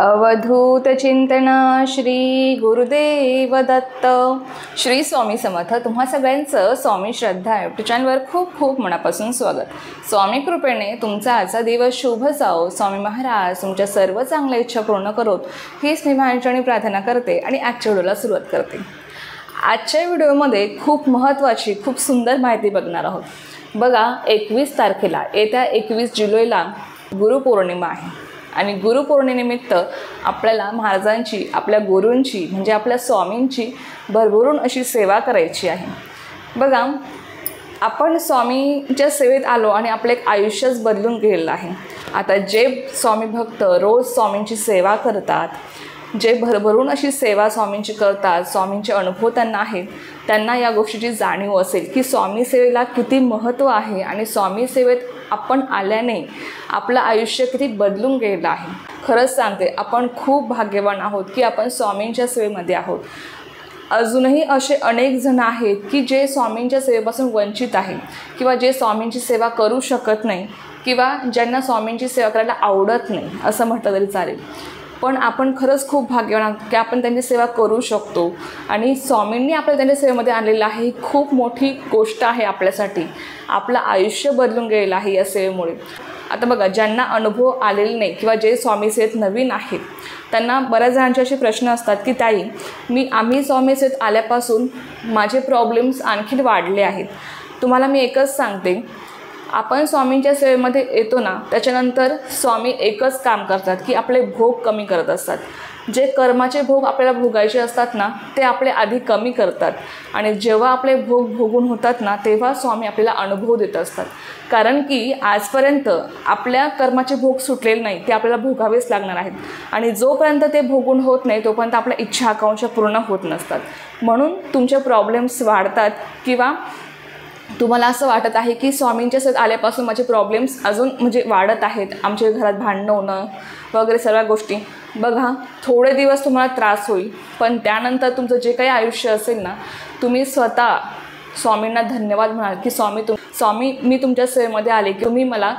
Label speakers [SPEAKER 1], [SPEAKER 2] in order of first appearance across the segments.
[SPEAKER 1] अवधूत चिंतन श्री गुरुदेव दत्त. श्री स्वामी समर्थ. तुम्हा सगळ्यांचं स्वामी श्रद्धा यूट्यूब चॅनलवर खूप खूप मनापासून स्वागत. स्वामी कृपेने तुमचा आजचा दिवस शुभ जाओ. स्वामी महाराज तुमच्या सर्व चांगल्या इच्छा पूर्ण करोत हीच मी माझ्याने प्रार्थना करते आणि आजच्या व्हिडिओला सुरुवात करते. आजच्या व्हिडिओमध्ये खूप महत्त्वाची खूप सुंदर माहिती बघणार आहोत. बघा, 21 तारखेला येत्या 21 जुलैला गुरुपौर्णिमा आहे आणि गुरुपौर्णिमेनिमित्त आपल्याला महाराजांची, आपल्या गुरूंची म्हणजे आपल्या स्वामींची भरभरून अशी सेवा करायची आहे. बघा, आपण स्वामींच्या सेवेत आलो आणि आपलं एक आयुष्यच बदलून गेलेलं आहे. आता जे स्वामी भक्त रोज स्वामींची सेवा करतात, जे भरभरून अशी सेवा स्वामींची करतात, स्वामींचे अनुभव त्यांना आहेत, त्यांना या गोष्टीची जाणीव असेल की स्वामी सेवेला किती महत्त्व आहे आणि स्वामी सेवेत आपण आल्याने आपलं आयुष्य किती बदलून गेलं आहे. खरंच सांगते, आपण खूप भाग्यवान आहोत की आपण स्वामींच्या सेवेमध्ये आहोत. अजूनही असे अनेक जण आहेत की जे स्वामींच्या सेवेपासून वंचित आहे किंवा जे स्वामींची सेवा करू शकत नाही किंवा ज्यांना स्वामींची सेवा करायला आवडत नाही असं म्हटलं तरी चालेल. पण आपण खरंच खूप भाग्यवान आहोत की आपण त्यांची सेवा करू शकतो आणि स्वामींनी आपल्या त्यांच्या सेवेमध्ये आणलेलं आहे. ही खूप मोठी गोष्ट आहे आपल्यासाठी. आपलं आयुष्य बदलून गेलेलं आहे या सेवेमुळे. आता बघा, ज्यांना अनुभव आलेले नाही किंवा जे स्वामी सेवेत नवीन आहेत त्यांना बऱ्याच जणांचे असे प्रश्न असतात की ताई, आम्ही स्वामी सेवेत आल्यापासून माझे प्रॉब्लेम्स आणखी वाढले आहेत. तुम्हाला मी एकच सांगते, आपण स्वामींच्या सेवेमध्ये येतो ना, त्याच्यानंतर स्वामी एकच काम करतात की आपले भोग कमी करत असतात. जे कर्माचे भोग आपल्याला भोगायचे असतात ना, ते आपले आधी कमी करतात आणि जेव्हा आपले भोग भोगून होतात ना, तेव्हा स्वामी आपल्याला अनुभव देत असतात. कारण की आजपर्यंत आपल्या कर्माचे भोग सुटलेले नाही, ते आपल्याला भोगावेच लागणार आहेत आणि जोपर्यंत ते भोगून होत नाही तोपर्यंत आपल्या इच्छा आकांक्षा पूर्ण होत नसतात. म्हणून तुमचे प्रॉब्लेम्स वाढतात किंवा तुम्हाला असं वाटत आहे की स्वामींच्या सेवेत आल्यापासून माझे प्रॉब्लेम्स अजून म्हणजे वाढत आहेत, आमच्या घरात भांडणं होणं वगैरे सगळ्या गोष्टी. बघा, थोडे दिवस तुम्हाला त्रास होईल, पण त्यानंतर तुमचं जे काही आयुष्य असेल ना, तुम्ही स्वतः स्वामींना धन्यवाद म्हणाल की स्वामी मी तुमच्या सेवेमध्ये आले की तुम्ही मला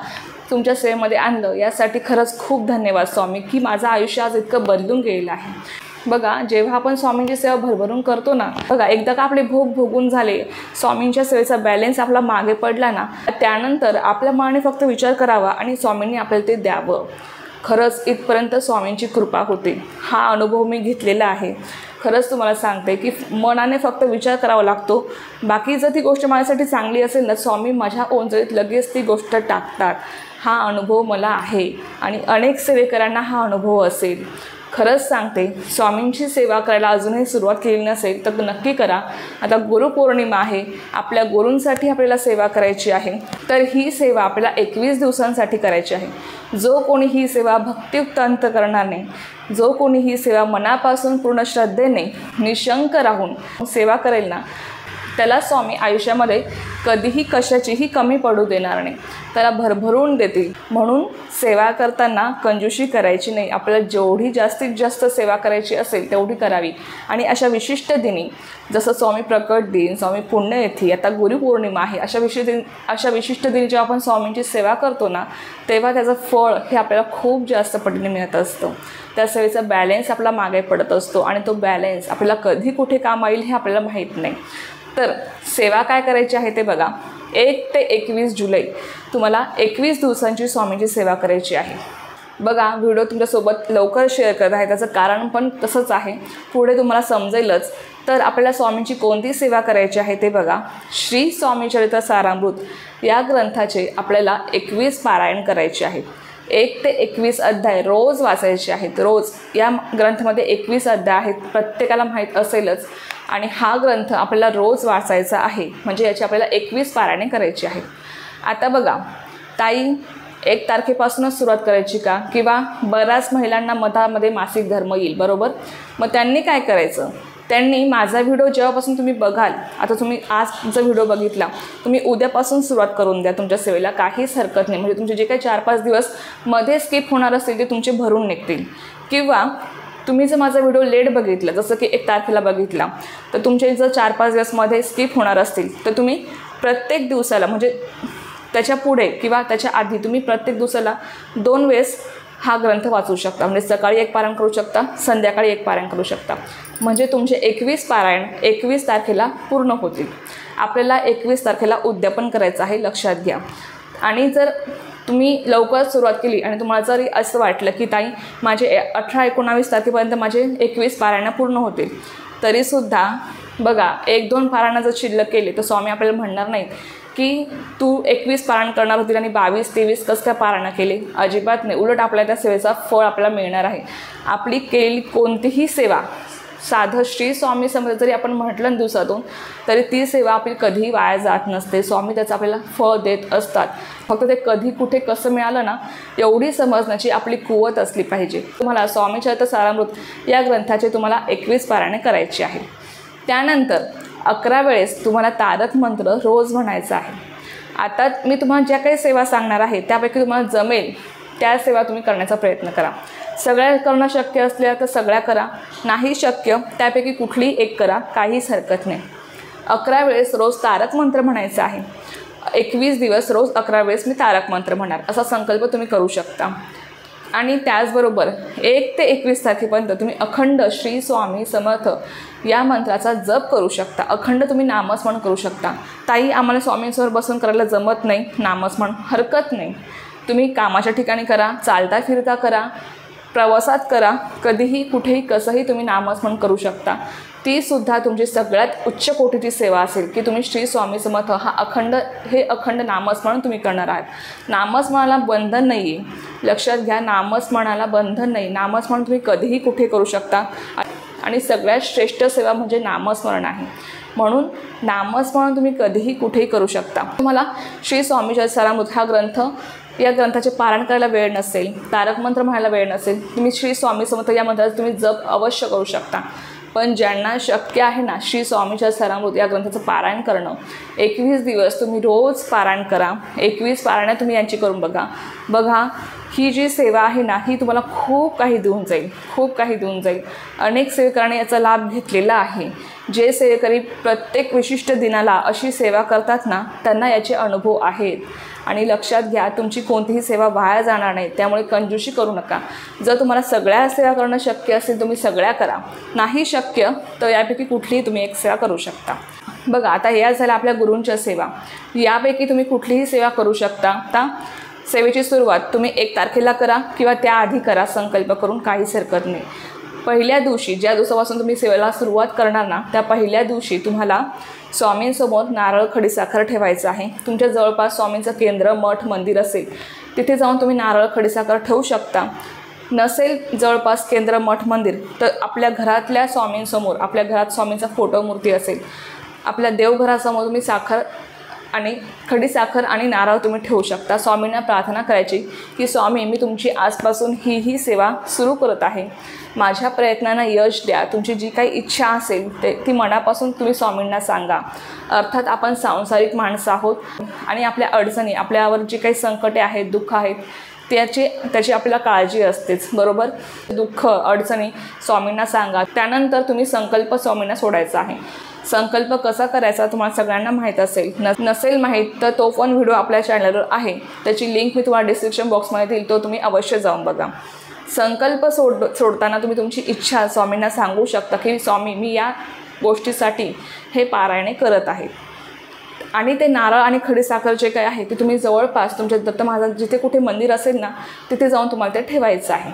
[SPEAKER 1] तुमच्या सेवेमध्ये आणलं, यासाठी खरंच खूप धन्यवाद स्वामी की माझं आयुष्य आज इतकं बदलून गेलेलं आहे. बघा, जेव्हा आपण स्वामींची सेवा भरभरून करतो ना, बघा, एकदा का आपले भोग भोगून झाले, स्वामींच्या सेवेचा बॅलेन्स आपला मागे पडला ना, त्यानंतर आपल्या मनाने फक्त विचार करावा आणि स्वामींनी आपल्याला ते द्यावं. खरंच इथपर्यंत स्वामींची कृपा होते. हा अनुभव मी घेतलेला आहे. खरंच तुम्हाला सांगते की मनाने फक्त विचार करावा लागतो. बाकी जर ती गोष्ट माझ्यासाठी चांगली असेल ना, स्वामी माझ्या ओंजळीत लगेच ती गोष्ट टाकतात. हा अनुभव मला आहे आणि अनेक सेवेकरांना हा अनुभव असेल. खरंच सांगते, स्वामींची सेवा करायला अजूनही सुरुवात केली नसेल तर नक्की करा. आता गुरुपौर्णिमा आहे, आपल्या गुरूंसाठी आपल्याला सेवा करायची आहे. तर ही सेवा आपल्याला 21 दिवसांसाठी करायची आहे. जो कोणी ही सेवा भक्तियुक्त अंत करणार नाही, जो कोणी ही सेवा मनापासून पूर्ण श्रद्धेने निशंक राहून सेवा करेल ना, त्याला स्वामी आयुष्यामध्ये कधीही कशाचीही कमी पडू देणार नाही, त्याला भरभरून देतील. म्हणून सेवा करताना कंजूशी करायची नाही. आपल्याला जेवढी जास्तीत जास्त सेवा करायची असेल तेवढी करावी. आणि अशा विशिष्ट दिनी, जसं स्वामी प्रकट दिन, स्वामी पुण्यतिथी, आता गुरुपौर्णिमा आहे, अशा विशिष्ट दिनी जेव्हा आपण स्वामींची सेवा करतो ना, तेव्हा त्याचं फळ हे आपल्याला खूप जास्त पटीने मिळत असतं. त्या सेवेचा बॅलेन्स आपला मागे पडत असतो आणि तो बॅलेन्स आपल्याला कधी कुठे काम येईल हे आपल्याला माहीत नाही. तर सेवा काय करायची आहे ते बघा. 1 ते 21 जुलै तुम्हाला 21 दिवसांची स्वामींची सेवा करायची आहे. बघा, व्हिडिओ तुमच्यासोबत लवकर शेअर करत आहे, त्याचं कारण पण तसंच आहे, पुढे तुम्हाला समजेलच. तर आपल्याला स्वामींची कोणती सेवा करायची आहे ते बघा. श्री स्वामी चरित्र सारामृत या ग्रंथाचे आपल्याला 21 पारायण करायचे आहेत. 1 ते 21 अध्याय रोज वाचायचे आहेत. रोज या ग्रंथामध्ये 21 अध्याय आहेत, प्रत्येकाला माहीत असेलच. आणि हा ग्रंथ आपल्याला रोज वाचायचा आहे, म्हणजे याची आपल्याला 21 पारायणे करायची आहेत. आता बघा ताई, 1 तारखेपासूनच सुरुवात करायची का? किंवा बऱ्याच महिलांना मधामध्ये मासिक धर्म येईल, बरोबर? मग त्यांनी काय करायचं? त्यांनी माझा व्हिडिओ जेव्हापासून तुम्ही बघाल, आता तुम्ही आज जो व्हिडिओ बघितला, तुम्ही उद्यापासून सुरुवात करून द्या तुमच्या सेवेला, काहीच हरकत नाही. म्हणजे तुमचे जे काही 4-5 दिवस मध्ये स्किप होणार असतील ते तुमचे भरून निघतील. किंवा तुम्ही जर माझा व्हिडिओ लेट बघितला, जसं की 1 तारखेला बघितला, तर तुमचे जर 4-5 दिवस मध्ये स्किप होणार असतील तर तुम्ही प्रत्येक दिवसाला म्हणजे त्याच्या पुढे किंवा त्याच्या आधी तुम्ही प्रत्येक दिवसाला 2 वेळेस हा ग्रंथ वाचू शकता. म्हणजे सकाळी एक पारायण करू शकता, संध्याकाळी एक पारायण करू शकता. म्हणजे तुमचे 21 पारायण 21 तारखेला पूर्ण होतील. आपल्याला 21 तारखेला उद्यापन करायचं आहे, लक्षात घ्या. आणि जर तुम्ही लवकर सुरुवात केली आणि तुम्हाला जरी असं वाटलं की ताई माझे 18-19 तारखेपर्यंत माझे 21 पारायण पूर्ण होतील, तरीसुद्धा बघा 1-2 पारायण जर शिल्लक केले तर स्वामी आपल्याला म्हणणार नाहीत की तू 21 पारायण करणार होतील आणि 22-23 कसं काय पारायण केले. अजिबात नाही. उलट आपल्याला त्या सेवेचा फळ आपल्याला मिळणार आहे. आपली केलेली कोणतीही सेवा, साधं श्री स्वामी समर्थ जरी आपण म्हटलं दिवसातून, तरी ती सेवा आपली कधीही वाया जात नसते. स्वामी त्याचं आपल्याला फळ देत असतात. फक्त ते कधी कुठे कसं मिळालं ना, एवढी समजण्याची आपली कुवत असली पाहिजे. तुम्हाला स्वामी चरित्र सारामृत या ग्रंथाचे तुम्हाला 21 पारायणे करायची आहे. त्यानंतर 11 वेळेस तुम्हाला तारक मंत्र रोज म्हणायचा आहे. आता मी तुम्हाला ज्या काही सेवा सांगणार आहे त्यापैकी तुम्हाला जमेल त्या सेवा तुम्ही करण्याचा प्रयत्न करा. सगळ्या करणं शक्य असल्या तर सगळ्या करा, नाही शक्य त्यापैकी कुठलीही एक करा, काहीच हरकत नाही. 11 वेळेस रोज तारक मंत्र म्हणायचा आहे. 21 दिवस रोज 11 वेळेस मी तारक मंत्र म्हणणार असा संकल्प तुम्ही करू शकता. आणि त्याचबरोबर 1 ते 21 तारखेपर्यंत तुम्ही अखंड श्री स्वामी समर्थ या मंत्राचा जप करू शकता. अखंड तुम्ही नामस्मरण करू शकता. ताई आम्हाला स्वामींसमोर बसून करायला जमत नाही नामस्मरण, हरकत नाही. तुम्ही कामाच्या ठिकाणी करा, चालता फिरता करा, प्रवासात करा, कधीही कुठेही कसंही तुम्ही नामस्मरण करू शकता. तीसुद्धा तुमची सगळ्यात उच्च कोटीची सेवा असेल की तुम्ही श्री स्वामी समर्थ हे अखंड नामस्मरण तुम्ही करणार आहात. नामस्मरणाला बंधन नाही आहे, लक्षात घ्या. नामस्मरणाला बंधन नाही. नामस्मरण तुम्ही कधीही कुठे करू शकता. आणि सगळ्यात श्रेष्ठ सेवा म्हणजे नामस्मरण आहे. म्हणून नामस्मरण तुम्ही कधीही कुठेही करू शकता. तुम्हाला श्री स्वामी चरित्र सारामृत हा ग्रंथ, या ग्रंथाचे पारायण करायला वेळ नसेल, तारक मंत्र म्हणायला वेळ नसेल, तुम्ही श्री स्वामी समर्थ या मंत्राचा तुम्ही जप अवश्य करू शकता. पण ज्यांना शक्य आहे ना श्री स्वामी चरित्र सारामृत या ग्रंथाचं पारायण करणं, 21 दिवस तुम्ही रोज पारायण करा. 21 पारायण तुम्ही यांची करून बघा. ही जी सेवा आहे ना, ही तुम्हाला खूप काही देऊन जाईल, खूप काही देऊन जाईल. अनेक सेवेकरांनी याचा लाभ घेतलेला आहे. जे सेवेकरी प्रत्येक विशिष्ट दिनाला अशी सेवा करतात ना, त्यांना याचे अनुभव आहेत. आणि लक्षात घ्या, तुमची कोणतीही सेवा वाया जाणार नाही. त्यामुळे कंजूशी करू नका. जर तुम्हाला सगळ्या सेवा करणं शक्य असेल तुम्ही सगळ्या करा, नाही शक्य तर यापैकी कुठलीही तुम्ही एक सेवा करू शकता. बघा आता या झाल्या आपल्या गुरूंच्या सेवा. यापैकी तुम्ही कुठलीही सेवा करू शकता. आता सेवेची सुरुवात तुम्ही 1 तारखेला करा किंवा त्याआधी करा, संकल्प करून काहीच हरकत नाही. पहिल्या दिवशी ज्या दिवसापासून तुम्ही सेवेला सुरुवात करणार ना, त्या पहिल्या दिवशी तुम्हाला स्वामींसमोर नारळ खडीसाखर ठेवायचं आहे. तुमच्या जवळपास स्वामींचं केंद्र, मठ, मंदिर असेल तिथे जाऊन तुम्ही नारळ खडीसाखर ठेवू शकता. नसेल जवळपास केंद्र, मठ, मंदिर तर आपल्या घरातल्या स्वामींसमोर, आपल्या घरात स्वामींचा फोटो मूर्ती असेल, आपल्या देवघरासमोर तुम्ही खडीसाखर आणि नारळ तुम्ही ठेवू शकता. स्वामींना प्रार्थना करायची की स्वामी मी तुमची आजपासून ही सेवा सुरू करत आहे. माझ्या प्रयत्नांना यश द्या. तुमची जी काही इच्छा असेल ती मनापासून तुम्ही स्वामींना सांगा. अर्थात आपण सांसारिक माणसं आहोत आणि आपल्या अडचणी, आपल्यावर जी काही संकटे आहेत, दुःख आहेत, त्याची आपल्याला काळजी असतेच, बरोबर. दुःख, अडचणी स्वामींना सांगा. त्यानंतर तुम्ही संकल्प स्वामींना सोडायचा आहे. संकल्प कसा करायचा तुम्हाला सगळ्यांना माहीत असेल. नसेल माहीत तर तो पण व्हिडिओ आपल्या चॅनलवर आहे, त्याची लिंक मी तुम्हाला डिस्क्रिप्शन बॉक्समध्ये देईल, तो तुम्ही अवश्य जाऊन बघा. संकल्प सोडताना तुम्ही तुमची इच्छा स्वामींना सांगू शकता की स्वामी मी या गोष्टीसाठी हे पारायणे करत आहे. आणि ते नारळ आणि खडीसाखर जे काय आहे ते तुम्ही जवळपास तुमच्या दत्त महाराज जिथे कुठे मंदिर असेल ना तिथे जाऊन तुम्हाला ते ठेवायचं आहे.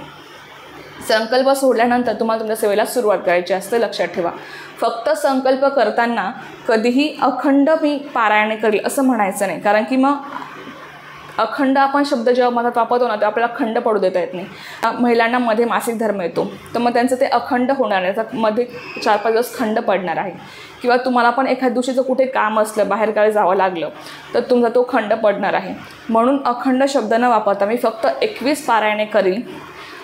[SPEAKER 1] संकल्प सोडल्यानंतर तुम्हाला तुमच्या सेवेला सुरुवात करायची असते, लक्षात ठेवा. फक्त संकल्प करताना कधीही अखंड मी पारायणे करेल असं म्हणायचं नाही. कारण की मग अखंड आपण शब्द जेव्हा मनात वापरतो ना तेव्हा आपल्याला खंड पडू देता येत नाही. महिलांना मध्ये मासिक धर्म येतो तर मग त्यांचं ते अखंड होणार आहे, तर मध्ये 4-5 दिवस खंड पडणार आहे. किंवा तुम्हाला पण एखाद्या दिवशी जर कुठे काम असलं, बाहेरगावी जावं लागलं तर तुमचा तो खंड पडणार आहे. म्हणून अखंड शब्द न वापरता मी फक्त 21 पारायणे करील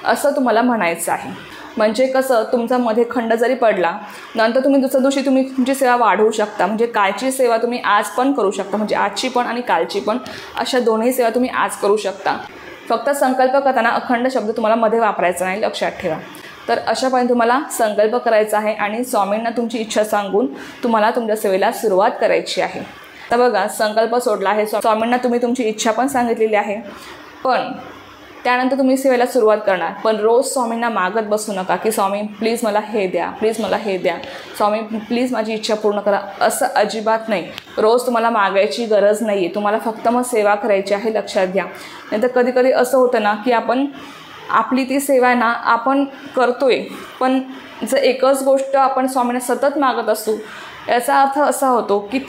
[SPEAKER 1] असं तुम्हाला म्हणायचं आहे. म्हणजे कसं, तुमचा मध्ये खंड जरी पडला नंतर तुम्ही दुसऱ्या दिवशी तुम्ही तुमची सेवा वाढवू शकता. म्हणजे कालची सेवा तुम्ही आज पण करू शकता, म्हणजे आजची पण आणि कालची पण, अशा दोन्ही सेवा तुम्ही आज करू शकता. फक्त संकल्प करताना अखंड शब्द तुम्हाला मध्ये वापरायचा नाही, लक्षात ठेवा. तर अशापर्यंत तुम्हाला संकल्प करायचा आहे आणि स्वामींना तुमची इच्छा सांगून तुम्हाला तुमच्या सेवेला सुरुवात करायची आहे. तर बघा, संकल्प सोडला आहे, स्वामींना तुम्ही तुमची इच्छा पण सांगितलेली आहे, पण त्यानंतर तुम्ही सेवेला सुरुवात करणार. पण रोज स्वामींना मागत बसू नका की स्वामी प्लीज मला हे द्या, प्लीज मला हे द्या, स्वामी प्लीज माझी इच्छा पूर्ण करा, असं अजिबात नाही. रोज तुम्हाला मागायची गरज नाही आहे, तुम्हाला फक्त मग सेवा करायची आहे, लक्षात घ्या. नाहीतर कधी कधी असं होतं ना की आपण आपली ती सेवा आहे ना आपण करतोय, पण जर एकच गोष्ट आपण स्वामींना सतत मागत असू, याचा अर्थ असा होतो की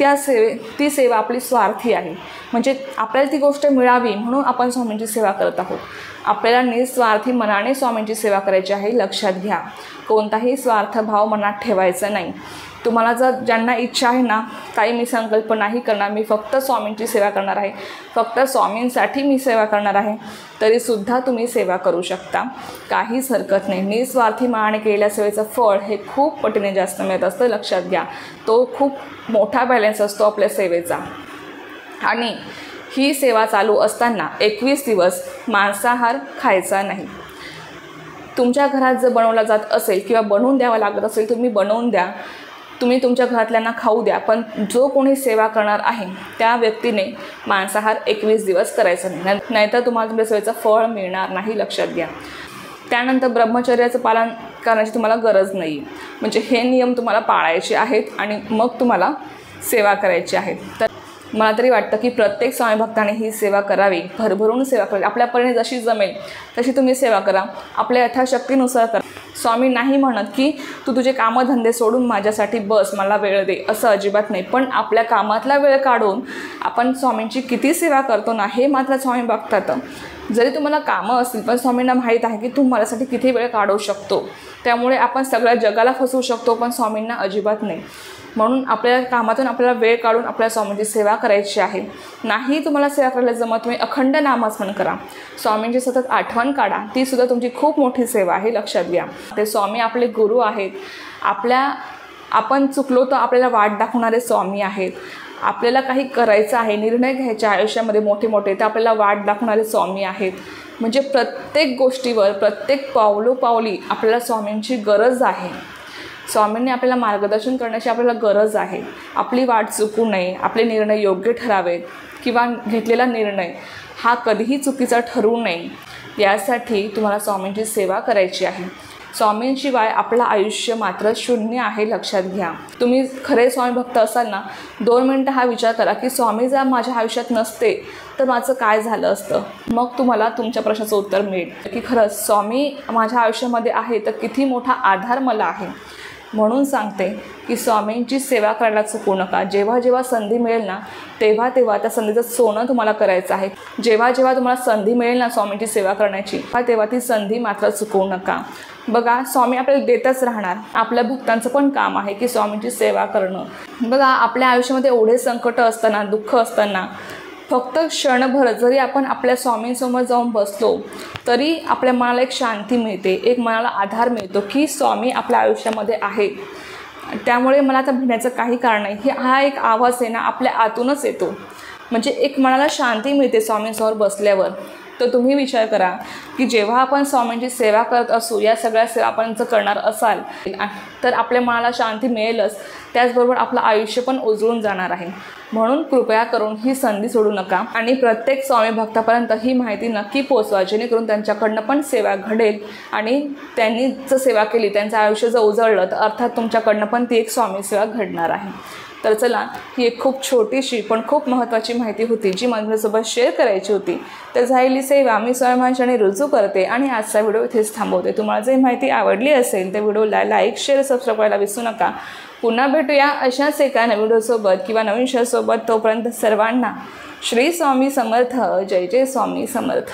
[SPEAKER 1] ती सेवा आपली स्वार्थी आहे. म्हणजे आपल्याला ती गोष्ट मिळावी म्हणून आपण स्वामींची सेवा करत आहोत. आपल्याला निस्वार्थी मनाने स्वामींची सेवा करायची आहे, लक्षात घ्या. कोणताही स्वार्थभाव मनात ठेवायचा नाही. तुम्हाला जर ज्यांना इच्छा आहे ना, काही मी संकल्प नाही करणार, मी फक्त स्वामींची सेवा करणार आहे, फक्त स्वामींसाठी मी सेवा करणार आहे, तरीसुद्धा तुम्ही सेवा करू शकता, काहीच हरकत नाही. निस्वार्थी मनाने केलेल्या सेवेचं फळ हे खूप पटीने जास्त मिळत असतं, लक्षात घ्या. तो खूप मोठा बॅलन्स असतो आपल्या सेवेचा. आणि ही सेवा चालू असताना 21 दिवस मांसाहार खायचा नाही. तुमच्या घरात जर बनवला जात असेल किंवा बनवून द्यावा लागत असेल, तुम्ही बनवून द्या, तुम्ही तुमच्या घरातल्यांना खाऊ द्या, पण जो कोणी सेवा करणार आहे त्या व्यक्तीने मांसाहार 21 दिवस करायचा नाही, नाहीतर तुम्हाला तुमच्या सेवेचं फळ मिळणार नाही, लक्षात घ्या. त्यानंतर ब्रह्मचर्याचं पालन करण्याची तुम्हाला गरज नाही. म्हणजे हे नियम तुम्हाला पाळायचे आहेत आणि मग तुम्हाला सेवा करायची आहे. तर मला तरी वाटतं की प्रत्येक स्वामी भक्ताने ही सेवा करावी, भरभरून सेवा करावी. आपल्या परीने जशी जमेल तशी तुम्ही सेवा करा, आपल्या यथाशक्तीनुसार करा. स्वामी नाही म्हणत की तू तुझे कामधंदे सोडून माझ्यासाठी बस, मला वेळ दे, असं अजिबात नाही. पण आपल्या कामातला वेळ काढून आपण स्वामींची किती सेवा करतो ना, हे मात्र स्वामी बघतात. जरी तुम्हाला कामं असतील पण स्वामींना माहीत आहे की तू माझ्यासाठी किती वेळ काढू शकतो. त्यामुळे आपण सगळ्या जगाला फसवू शकतो, पण स्वामींना अजिबात नाही. म्हणून आपल्या कामातून आपल्याला वेळ काढून आपल्या स्वामींची सेवा करायची आहे. नाही तुम्हाला सेवा करायला जमत, तुम्ही अखंड नामस्मरण करा, स्वामींची सतत आठवण काढा, ती सुद्धा तुमची खूप मोठी सेवा आहे, लक्षात घ्या. ते स्वामी आपले गुरु आहेत. आपण चुकलो तर आपल्याला वाट दाखवणारे स्वामी आहेत. आपल्याला काही करायचं आहे, निर्णय घ्यायचे आयुष्यामध्ये मोठे मोठे, तर आपल्याला वाट दाखवणारे स्वामी आहेत. म्हणजे प्रत्येक गोष्टीवर, प्रत्येक पावलोपावली आपल्याला स्वामींची गरज आहे. स्वामींनी आपल्याला मार्गदर्शन करण्याची आपल्याला गरज आहे. आपली वाट चुकू नये, आपले निर्णय योग्य ठरावेत किंवा घेतलेला निर्णय हा कधीही चुकीचा ठरू नये, यासाठी तुम्हाला स्वामींची सेवा करायची आहे. स्वामींशिवाय आपलं आयुष्य मात्र शून्य आहे, लक्षात घ्या. तुम्ही खरे स्वामी भक्त असाल ना, 2 मिनटं हा विचार करा की स्वामी जर माझ्या आयुष्यात नसते तर माझं काय झालं असतं. मग तुम्हाला तुमच्या प्रश्नाचं उत्तर मिळेल की खरंच स्वामी माझ्या आयुष्यामध्ये आहे तर किती मोठा आधार मला आहे. म्हणून सांगते की स्वामींची सेवा करायला चुकू नका. जेव्हा जेव्हा संधी मिळेल ना, तेव्हा तेव्हा त्या संधीचं सोनं तुम्हाला करायचं आहे. जेव्हा जेव्हा तुम्हाला संधी मिळेल ना स्वामींची सेवा करण्याची, तेव्हा ती संधी मात्र चुकवू नका. बघा, स्वामी आपल्याला देतच राहणार. आपल्या भक्तांचं पण काम आहे की स्वामींची सेवा करणं. बघा, आपल्या आयुष्यामध्ये एवढे संकट असताना, दुःख असताना, फक्त क्षणभर जरी आपण आपल्या स्वामींसमोर जाऊन बसलो तरी आपल्या मनाला एक शांती मिळते, एक मनाला आधार मिळतो की स्वामी आपल्या आयुष्यामध्ये आहे. त्यामुळे मला आता भिण्याचं काही कारण नाही. हा एक आवाज आहे ना, आपल्या आतूनच येतो. म्हणजे एक मनाला शांती मिळते स्वामींसमोर बसल्यावर. तर तुम्ही विचार करा की जेव्हा आपण स्वामींची सेवा करत असू, या सगळ्या सेवा आपण जर करणार असाल तर आपल्या मनाला शांती मिळेलच, त्याचबरोबर आपलं आयुष्य पण उजळून जाणार आहे. म्हणून कृपया करून ही संधी सोडू नका आणि प्रत्येक स्वामी भक्तापर्यंत ही माहिती नक्की पोचवा, जेणेकरून त्यांच्याकडनं पण सेवा घडेल आणि त्यांनी जर सेवा केली, त्यांचं आयुष्य जर उजळलं, तर अर्थात तुमच्याकडनं पण ती एक स्वामी सेवा घडणार आहे. तर चला, ही एक खूप छोटीशी पण खूप महत्त्वाची माहिती होती जी माझ्यासोबत शेअर करायची होती. तर झालेली सेवा मी स्वयंमांशाने रुजू करते आणि आजचा व्हिडिओ इथेच थांबवते. तुम्हाला जर माहिती आवडली असेल तर व्हिडिओला लाईक, शेअर, सबस्क्राईब करायला विसरू नका. पुन्हा भेटूया अशाच एका नवीन व्हिडिओसोबत किंवा नवीन शेअरसोबत. तोपर्यंत सर्वांना श्री स्वामी समर्थ. जय जय स्वामी समर्थ.